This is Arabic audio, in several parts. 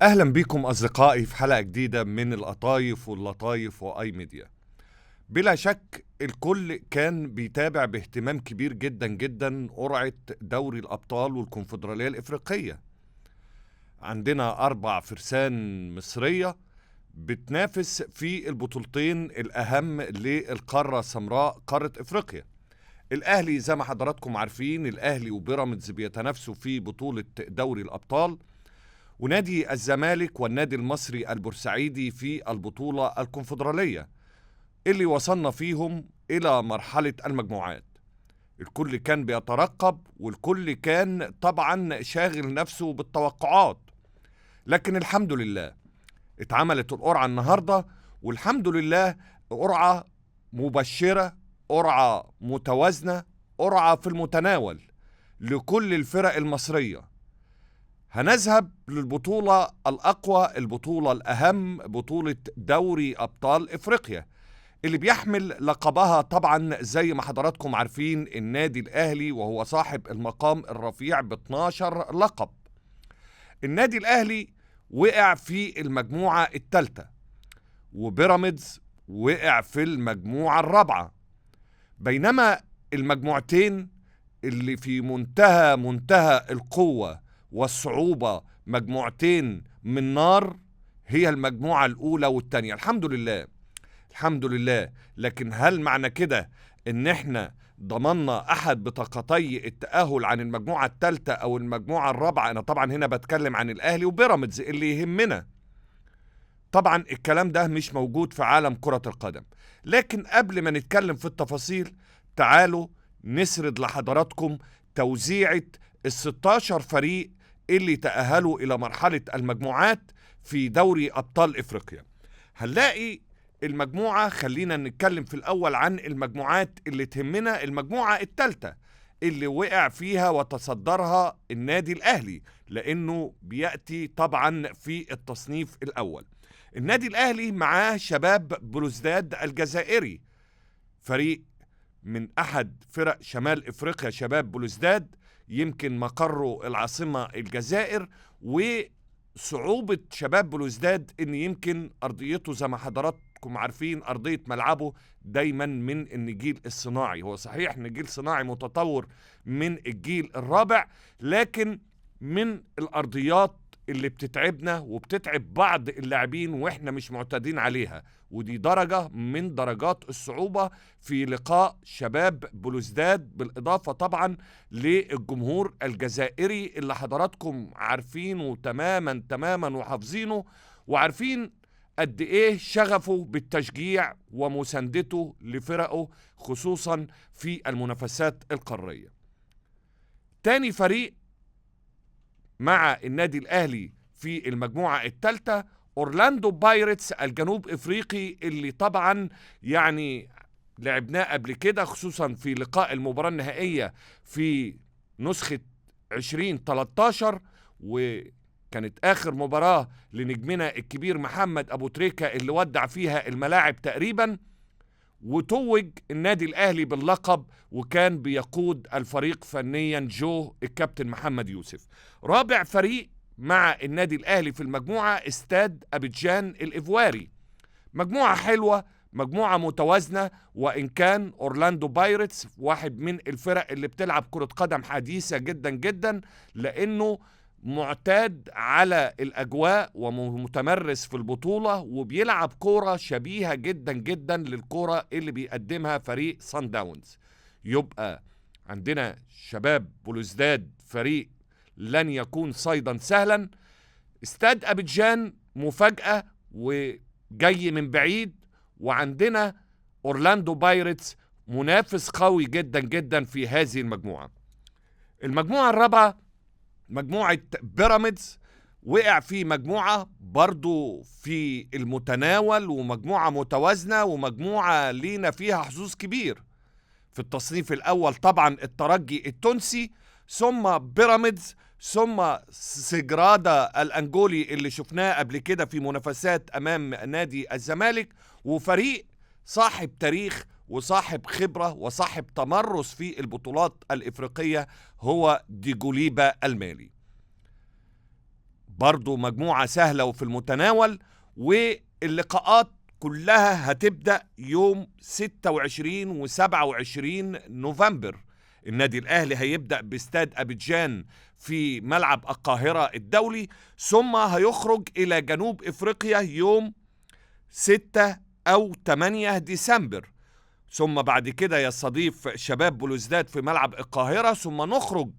أهلا بكم أصدقائي في حلقة جديدة من القطايف واللطايف وآي ميديا. بلا شك الكل كان بيتابع باهتمام كبير جدا جدا قرعة دوري الأبطال والكونفدرالية الإفريقية. عندنا 4 فرسان مصرية بتنافس في البطولتين الأهم للقارة السمراء قارة إفريقيا. الأهلي زي ما حضراتكم عارفين، الأهلي وبيراميدز بيتنافسوا في بطولة دوري الأبطال، ونادي الزمالك والنادي المصري البورسعيدي في البطولة الكونفدرالية اللي وصلنا فيهم إلى مرحلة المجموعات. الكل كان بيترقب والكل كان طبعا شاغل نفسه بالتوقعات، لكن الحمد لله اتعملت القرعة النهاردة، والحمد لله قرعة مبشرة، قرعة متوازنة، قرعة في المتناول لكل الفرق المصرية. هنذهب للبطولة الأقوى، البطولة الأهم، بطولة دوري أبطال إفريقيا اللي بيحمل لقبها طبعا زي ما حضراتكم عارفين النادي الأهلي، وهو صاحب المقام الرفيع ب 12 لقب. النادي الأهلي وقع في المجموعة الثالثة، وبيراميدز وقع في المجموعة الرابعة، بينما المجموعتين اللي في منتهى القوة والصعوبة، مجموعتين من نار، هي المجموعة الأولى والتانية. الحمد لله الحمد لله. لكن هل معنى كده إن احنا ضمننا أحد بطاقتي التأهل عن المجموعة الثالثة أو المجموعة الرابعة؟ أنا طبعا هنا بتكلم عن الأهلي وبيراميدز اللي يهمنا. طبعا الكلام ده مش موجود في عالم كرة القدم. لكن قبل ما نتكلم في التفاصيل، تعالوا نسرد لحضراتكم توزيعة ال16 فريق اللي تأهلوا إلى مرحلة المجموعات في دوري أبطال إفريقيا. هنلاقي المجموعة، خلينا نتكلم في الأول عن المجموعات اللي تهمنا. المجموعة الثالثة اللي وقع فيها وتصدرها النادي الأهلي، لأنه بيأتي طبعا في التصنيف الأول. النادي الأهلي معاه شباب بلوزداد الجزائري، فريق من أحد فرق شمال إفريقيا. شباب بلوزداد يمكن مقره العاصمة الجزائر، وصعوبة شباب بلوزداد إن يمكن أرضيته زي ما حضراتكم عارفين، أرضية ملعبه دايما من النجيل الصناعي. هو صحيح نجيل صناعي متطور من الجيل الرابع، لكن من الأرضيات اللي بتتعبنا وبتتعب بعض اللاعبين واحنا مش معتادين عليها، ودي درجة من درجات الصعوبة في لقاء شباب بلوزداد، بالإضافة طبعا للجمهور الجزائري اللي حضراتكم عارفينه تماما وحافظينه، وعارفين قد ايه شغفه بالتشجيع ومساندته لفرقه خصوصا في المنافسات القارية. تاني فريق مع النادي الأهلي في المجموعة الثالثة أورلاندو بايرتس الجنوب إفريقي، اللي طبعا يعني لعبناه قبل كده، خصوصا في لقاء المباراة النهائية في نسخة 2013، وكانت آخر مباراة لنجمنا الكبير محمد أبو تريكة اللي ودع فيها الملاعب تقريبا، وتوج النادي الأهلي باللقب، وكان بيقود الفريق فنيا جو الكابتن محمد يوسف. رابع فريق مع النادي الأهلي في المجموعة استاد أبيجان الإيفواري. مجموعة حلوة، مجموعة متوازنة، وإن كان أورلاندو بايرتس واحد من الفرق اللي بتلعب كرة قدم حديثة جدا جدا، لأنه معتاد على الأجواء ومتمرس في البطولة، وبيلعب كورة شبيهة جدا جدا للكورة اللي بيقدمها فريق سان داونز. يبقى عندنا شباب بلوزداد فريق لن يكون صيدا سهلا. استاد أبيجان مفاجأة وجاي من بعيد، وعندنا أورلاندو بايرتس منافس قوي جدا جدا في هذه المجموعة. المجموعة الرابعة مجموعة بيراميدز، وقع في مجموعة برضو في المتناول، ومجموعة متوازنة، ومجموعة لينا فيها حظوظ كبير. في التصنيف الأول طبعا الترجي التونسي، ثم بيراميدز، ثم سجرادا الأنجولي اللي شفناه قبل كده في منافسات أمام نادي الزمالك، وفريق صاحب تاريخ وصاحب خبرة وصاحب تمرس في البطولات الإفريقية هو ديجوليبا المالي. برضو مجموعة سهلة وفي المتناول، واللقاءات كلها هتبدأ يوم 26 و27 نوفمبر. النادي الأهلي هيبدأ باستاد أبيجان في ملعب القاهرة الدولي، ثم هيخرج إلى جنوب إفريقيا يوم 6 أو 8 ديسمبر، ثم بعد كده يستضيف شباب بلوزداد في ملعب القاهرة، ثم نخرج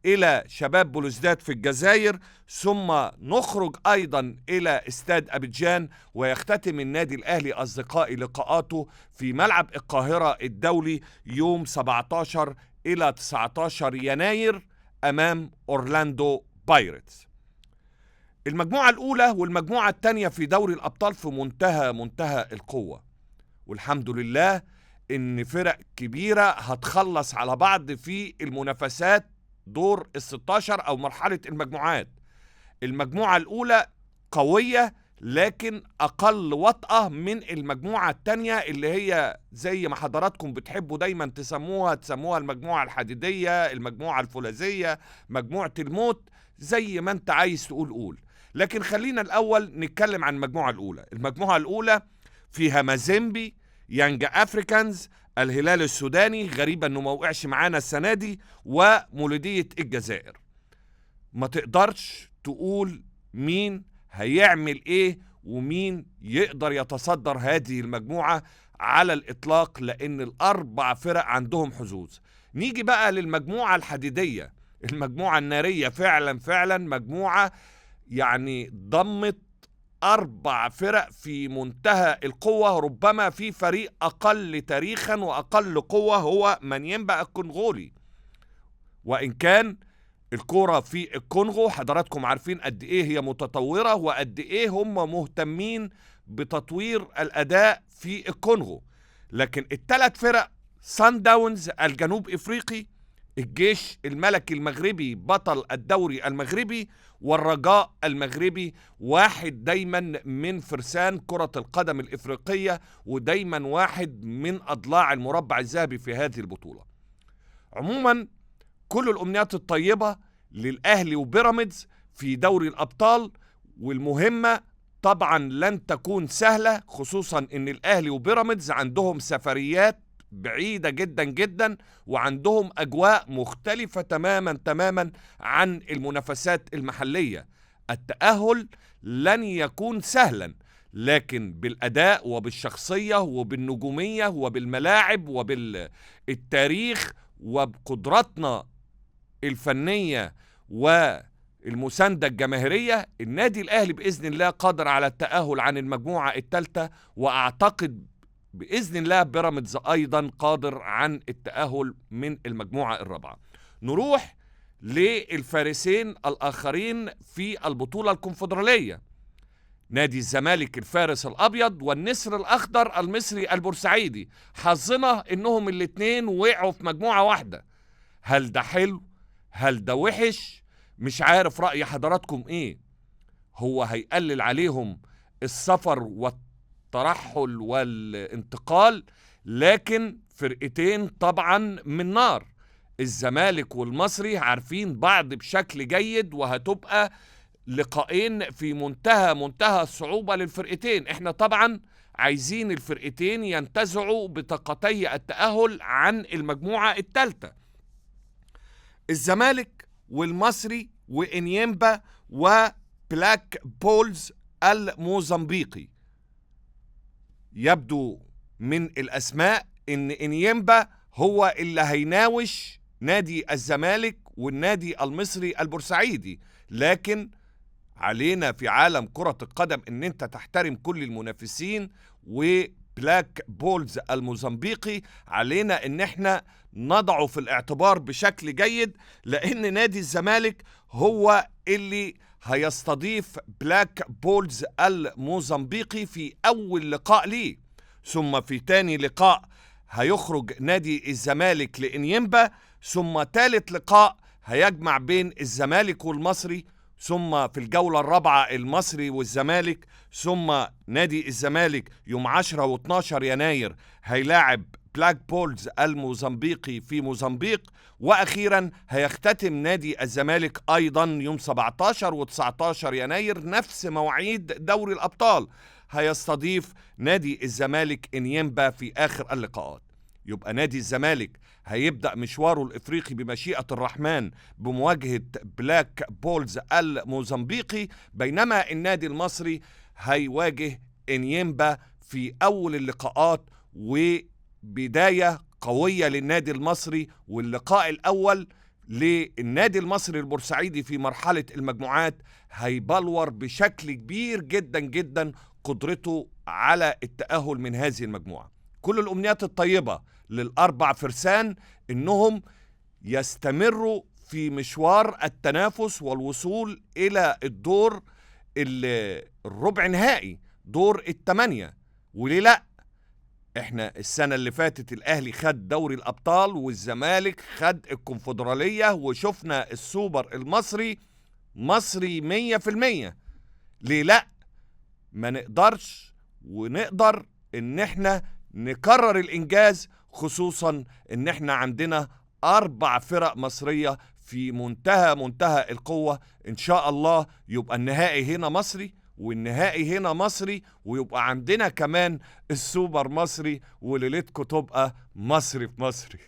إلى شباب بلوزداد في الجزائر، ثم نخرج أيضا إلى استاد أبيجان، ويختتم النادي الأهلي أصدقائي لقاءاته في ملعب القاهرة الدولي يوم 17 إلى 19 يناير أمام أورلاندو بايرتس. المجموعة الأولى والمجموعة الثانية في دوري الأبطال في منتهى القوة، والحمد لله إن فرق كبيرة هتخلص على بعض في المنافسات دور ال16 أو مرحلة المجموعات. المجموعة الأولى قوية لكن أقل وطأة من المجموعة التانية، اللي هي زي ما حضراتكم بتحبوا دايما تسموها المجموعة الحديدية، المجموعة الفولاذية، مجموعة الموت، زي ما انت عايز قول. لكن خلينا الأول نتكلم عن المجموعة الأولى. المجموعة الأولى فيها مازيمبي، يانج أفريكانز، الهلال السوداني، غريبة انه ما وقعش معانا السنة دي، ومولودية الجزائر. ما تقدرش تقول مين هيعمل ايه ومين يقدر يتصدر هذه المجموعة على الإطلاق، لأن الأربع فرق عندهم حظوظ. نيجي بقى للمجموعة الحديدية، المجموعة النارية، فعلا مجموعة يعني ضمت 4 فرق في منتهى القوة. ربما في فريق أقل تاريخا وأقل قوة هو مانيمبا الكونغولي، وإن كان الكرة في الكونغو حضراتكم عارفين قد إيه هي متطورة وقد إيه هم مهتمين بتطوير الأداء في الكونغو. لكن ال3 فرق، سان داونز الجنوب إفريقي، الجيش الملكي المغربي بطل الدوري المغربي، والرجاء المغربي، واحد دايما من فرسان كرة القدم الإفريقية ودايما واحد من أضلاع المربع الذهبي في هذه البطولة. عموما كل الأمنيات الطيبة للأهلي وبيراميدز في دوري الأبطال، والمهمة طبعا لن تكون سهلة، خصوصا ان الأهلي وبيراميدز عندهم سفريات بعيدة جدا وعندهم أجواء مختلفة تماما عن المنافسات المحلية. التأهل لن يكون سهلا، لكن بالأداء وبالشخصية وبالنجومية وبالملاعب وبالتاريخ وبقدراتنا الفنية والمساندة الجماهيرية، النادي الأهلي بإذن الله قادر على التأهل عن المجموعة الثالثة، وأعتقد بإذن الله بيراميدز أيضا قادر عن التأهل من المجموعة الرابعة. نروح للفارسين الآخرين في البطولة الكونفدرالية، نادي الزمالك الفارس الأبيض والنسر الأخضر المصري البورسعيدي. حظنا إنهم الاتنين وقعوا في مجموعة واحدة. هل ده حلو؟ هل ده وحش؟ مش عارف رأي حضراتكم إيه. هو هيقلل عليهم السفر والترحل والانتقال، لكن فرقتين طبعا من نار. الزمالك والمصري عارفين بعض بشكل جيد، وهتبقى لقاءين في منتهى الصعوبة للفرقتين. احنا طبعا عايزين الفرقتين ينتزعوا بطاقتي التأهل عن المجموعة الثالثة. الزمالك والمصري وإنيمبا وبلاك بولز الموزمبيقي. يبدو من الأسماء إن إنيمبا هو اللي هيناوش نادي الزمالك والنادي المصري البورسعيدي، لكن علينا في عالم كرة القدم ان انت تحترم كل المنافسين، وبلاك بولز الموزمبيقي علينا ان احنا نضعه في الاعتبار بشكل جيد، لان نادي الزمالك هو اللي هيستضيف بلاك بولز الموزمبيقي في اول لقاء ليه، ثم في تاني لقاء هيخرج نادي الزمالك لإنيمبا، ثم ثالث لقاء هيجمع بين الزمالك والمصري، ثم في الجولة الرابعة المصري والزمالك، ثم نادي الزمالك يوم 10 و12 يناير هيلاعب بلاك بولز الموزمبيقي في موزمبيق. وأخيرا هيختتم نادي الزمالك أيضا يوم 17 و19 يناير نفس مواعيد دوري الأبطال، هيستضيف نادي الزمالك إنيمبا في آخر اللقاءات. يبقى نادي الزمالك هيبدأ مشواره الإفريقي بمشيئة الرحمن بمواجهة بلاك بولز الموزمبيقي، بينما النادي المصري هيواجه إنيمبا في أول اللقاءات، وبداية قوية للنادي المصري. واللقاء الأول للنادي المصري البورسعيدي في مرحلة المجموعات هيبلور بشكل كبير جدا جدا قدرته على التأهل من هذه المجموعة. كل الأمنيات الطيبة للأربع فرسان إنهم يستمروا في مشوار التنافس والوصول إلى الدور الربع نهائي، دور الثمانية. وليه لأ؟ احنا السنة اللي فاتت الأهلي خد دوري الأبطال والزمالك خد الكونفدرالية، وشفنا السوبر المصري مصري 100%. ليه لأ؟ ما نقدرش ونقدر ان احنا نكرر الانجاز، خصوصا ان احنا عندنا 4 فرق مصرية في منتهى القوة. ان شاء الله يبقى النهائي هنا مصري والنهائي هنا مصري، ويبقى عندنا كمان السوبر مصري، وليلتكم تبقى مصري في مصري.